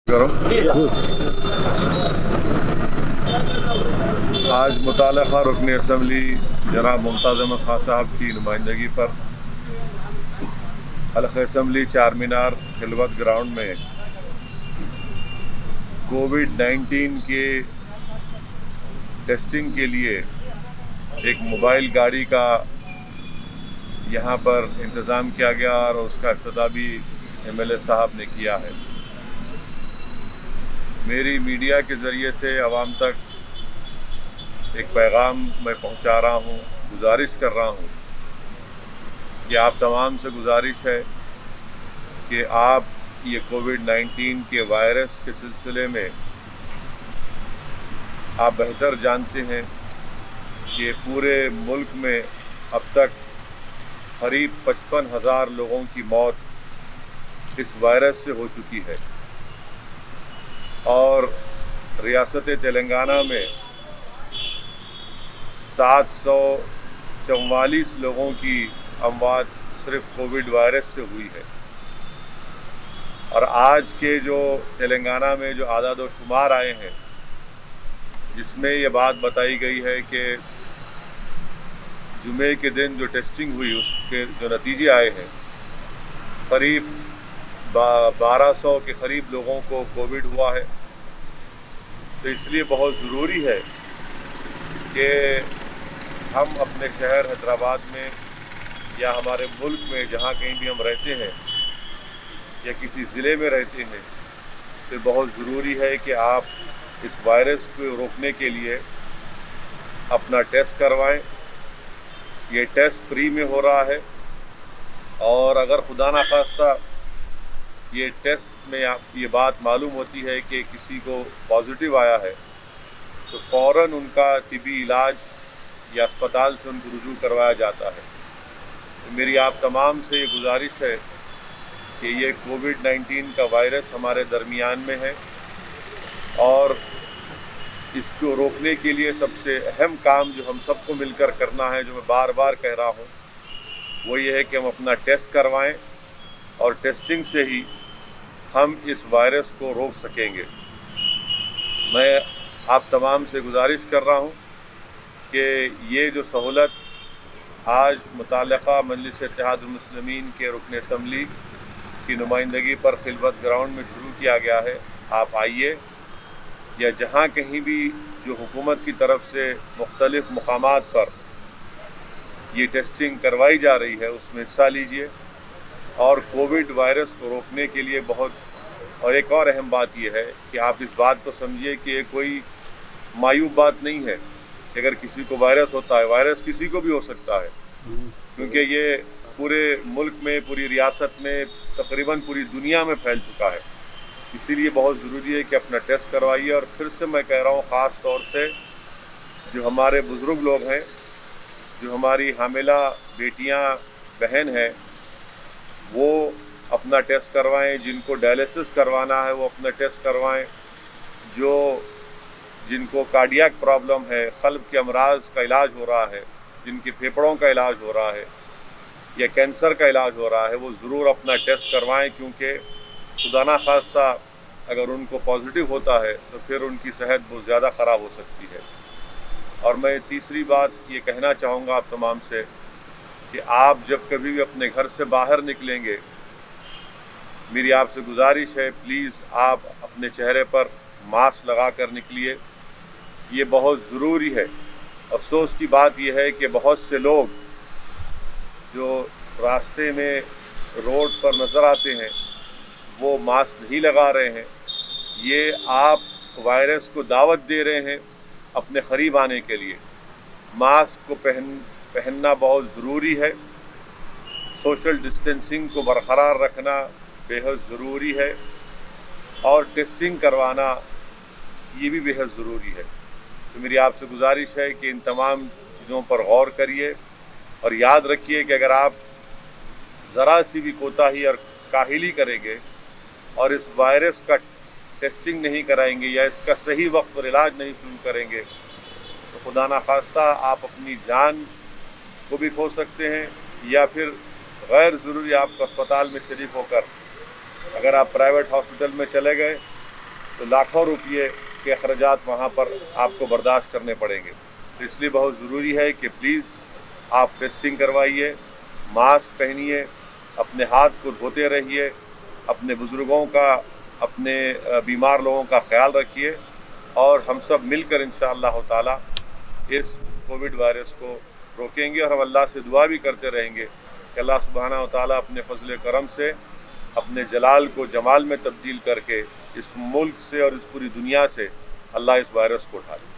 आज मुताल्लिक़ा रुकन असम्बली जनाब मुमताज़ अहमद खान साहब की नुमाइंदगी पर हल्क़े असम्बली चार मीनार खिलवत ग्राउंड में कोविड-19 के टेस्टिंग के लिए एक मोबाइल गाड़ी का यहाँ पर इंतज़ाम किया गया और उसका इफ्तिताह भी MLA साहब ने किया है। मेरी मीडिया के ज़रिए से आवाम तक एक पैगाम मैं पहुँचा रहा हूँ, गुजारिश कर रहा हूँ कि आप तमाम से गुजारिश है कि आप ये कोविड-19 के वायरस के सिलसिले में आप बेहतर जानते हैं कि पूरे मुल्क में अब तक करीब 55,000 लोगों की मौत इस वायरस से हो चुकी है और रियासत तेलंगाना में 744 लोगों की अमवात सिर्फ कोविड वायरस से हुई है। और आज के जो तेलंगाना में जो आदाद व शुमार आए हैं जिसमें ये बात बताई गई है कि जुमे के दिन जो टेस्टिंग हुई उसके जो नतीजे आए हैं करीब 1200 के करीब लोगों को कोविड हुआ है। तो इसलिए बहुत ज़रूरी है कि हम अपने शहर हैदराबाद में या हमारे मुल्क में जहाँ कहीं भी हम रहते हैं या किसी ज़िले में रहते हैं तो बहुत ज़रूरी है कि आप इस वायरस को रोकने के लिए अपना टेस्ट करवाएं। ये टेस्ट फ्री में हो रहा है और अगर खुदा ना खास्ता ये टेस्ट में आप ये बात मालूम होती है कि किसी को पॉजिटिव आया है तो फ़ौरन उनका तिबी इलाज या अस्पताल से उनको रुजू करवाया जाता है। तो मेरी आप तमाम से ये गुजारिश है कि ये कोविड-19 का वायरस हमारे दरमियान में है और इसको रोकने के लिए सबसे अहम काम जो हम सबको मिलकर करना है, जो मैं बार बार कह रहा हूँ, वो ये है कि हम अपना टेस्ट करवाएं और टेस्टिंग से ही हम इस वायरस को रोक सकेंगे। मैं आप तमाम से गुजारिश कर रहा हूँ कि ये जो सहूलत आज मुताल्लिक़ा मजलिस इत्तेहादुल मुस्लिमीन के रुकन असम्बली की नुमाइंदगी पर खिलवत ग्राउंड में शुरू किया गया है, आप आइए या जहाँ कहीं भी जो हुकूमत की तरफ से मुख्तलिफ़ मकामात पर ये टेस्टिंग करवाई जा रही है उसमें हिस्सा लीजिए। और कोविड वायरस को रोकने के लिए और एक और अहम बात यह है कि आप इस बात को समझिए कि ये कोई मायूब बात नहीं है कि अगर किसी को वायरस होता है, वायरस किसी को भी हो सकता है, क्योंकि ये पूरे मुल्क में, पूरी रियासत में, तकरीबन पूरी दुनिया में फैल चुका है। इसीलिए बहुत ज़रूरी है कि अपना टेस्ट करवाइए। और फिर से मैं कह रहा हूँ, ख़ास तौर से जो हमारे बुज़ुर्ग लोग हैं, जो हमारी हामिला बेटियाँ बहन हैं, वो अपना टेस्ट करवाएं। जिनको डायलिसिस करवाना है वो अपना टेस्ट करवाएं। जिनको कार्डियक प्रॉब्लम है, क़ल्ब के अमराज का इलाज हो रहा है, जिनके फेफड़ों का इलाज हो रहा है या कैंसर का इलाज हो रहा है, वो ज़रूर अपना टेस्ट करवाएं, क्योंकि खुदा ना खास्ता अगर उनको पॉजिटिव होता है तो फिर उनकी सेहत बहुत ज़्यादा ख़राब हो सकती है। और मैं तीसरी बात ये कहना चाहूँगा आप तमाम से कि आप जब कभी भी अपने घर से बाहर निकलेंगे, मेरी आपसे गुजारिश है, प्लीज़ आप अपने चेहरे पर मास्क लगा कर निकलिए। ये बहुत ज़रूरी है। अफसोस की बात यह है कि बहुत से लोग जो रास्ते में रोड पर नज़र आते हैं वो मास्क नहीं लगा रहे हैं। ये आप वायरस को दावत दे रहे हैं अपने करीब आने के लिए। मास्क को पहनना बहुत ज़रूरी है। सोशल डिस्टेंसिंग को बरकरार रखना बेहद ज़रूरी है और टेस्टिंग करवाना ये भी बेहद ज़रूरी है। तो मेरी आपसे गुजारिश है कि इन तमाम चीज़ों पर गौर करिए और याद रखिए कि अगर आप ज़रा सी भी कोताही और काहिली करेंगे और इस वायरस का टेस्टिंग नहीं कराएंगे या इसका सही वक्त पर इलाज नहीं शुरू करेंगे तो खुदा ना खास्ता आप अपनी जान को भी खो सकते हैं या फिर गैर ज़रूरी आपको अस्पताल में शरीक होकर अगर आप प्राइवेट हॉस्पिटल में चले गए तो लाखों रुपये के अखराजात वहाँ पर आपको बर्दाश्त करने पड़ेंगे। तो इसलिए बहुत ज़रूरी है कि प्लीज़ आप टेस्टिंग करवाइए, मास्क पहनिए, अपने हाथ को धोते रहिए, अपने बुज़ुर्गों का, अपने बीमार लोगों का ख्याल रखिए और हम सब मिलकर इंशाअल्लाह ताला इस कोविड वायरस को रोकेंगे। और हम अल्लाह से दुआ भी करते रहेंगे कि अल्लाह सुब्हाना व तआला अपने फजल करम से अपने जलाल को जमाल में तब्दील करके इस मुल्क से और इस पूरी दुनिया से अल्लाह इस वायरस को उठा ले।